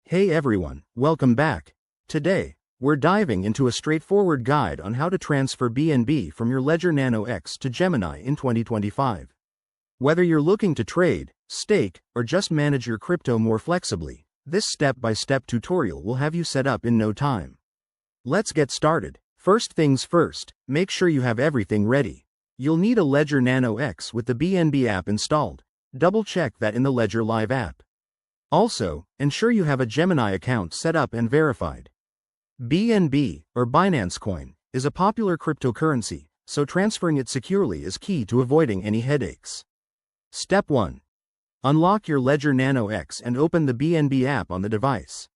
Hey everyone, welcome back. Today, we're diving into a straightforward guide on how to transfer BNB from your Ledger Nano X to Gemini in 2025. Whether you're looking to trade, stake, or just manage your crypto more flexibly, this step-by-step tutorial will have you set up in no time. Let's get started. First things first, make sure you have everything ready. You'll need a Ledger Nano X with the BNB app installed. Double-check that in the Ledger Live app. Also, ensure you have a Gemini account set up and verified. BNB, or Binance Coin, is a popular cryptocurrency, so transferring it securely is key to avoiding any headaches. Step 1. Unlock your Ledger Nano X and open the BNB app on the device.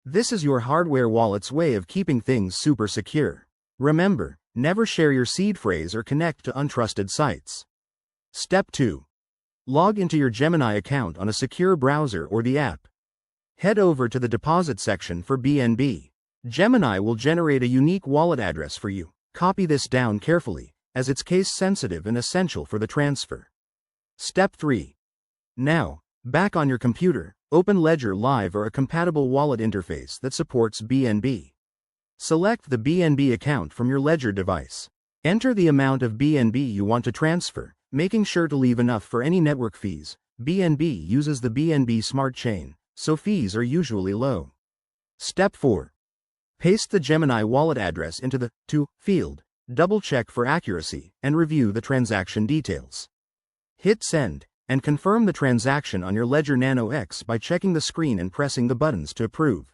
This is your hardware wallet's way of keeping things super secure. Remember, never share your seed phrase or connect to untrusted sites. Step 2. Log into your Gemini account on a secure browser or the app. Head over to the deposit section for BNB. Gemini will generate a unique wallet address for you. Copy this down carefully, as it's case sensitive and essential for the transfer. Step 3. Now, back on your computer, open Ledger Live or a compatible wallet interface that supports BNB. Select the BNB account from your Ledger device. Enter the amount of BNB you want to transfer, making sure to leave enough for any network fees. BNB uses the BNB Smart Chain, so fees are usually low. Step 4. Paste the Gemini wallet address into the To field, double-check for accuracy, and review the transaction details. Hit Send, and confirm the transaction on your Ledger Nano X by checking the screen and pressing the buttons to approve.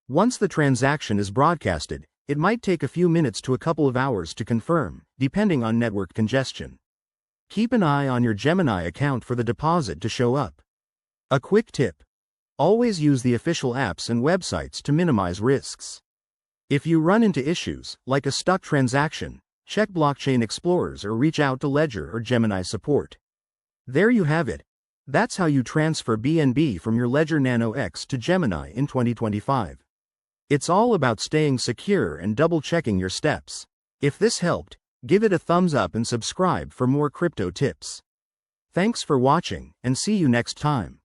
Once the transaction is broadcasted, it might take a few minutes to a couple of hours to confirm, depending on network congestion. Keep an eye on your Gemini account for the deposit to show up. A quick tip: always use the official apps and websites to minimize risks. If you run into issues, like a stuck transaction, check Blockchain Explorers or reach out to Ledger or Gemini support. There you have it. That's how you transfer BNB from your Ledger Nano X to Gemini in 2025. It's all about staying secure and double-checking your steps. If this helped, give it a thumbs up and subscribe for more crypto tips. Thanks for watching, and see you next time.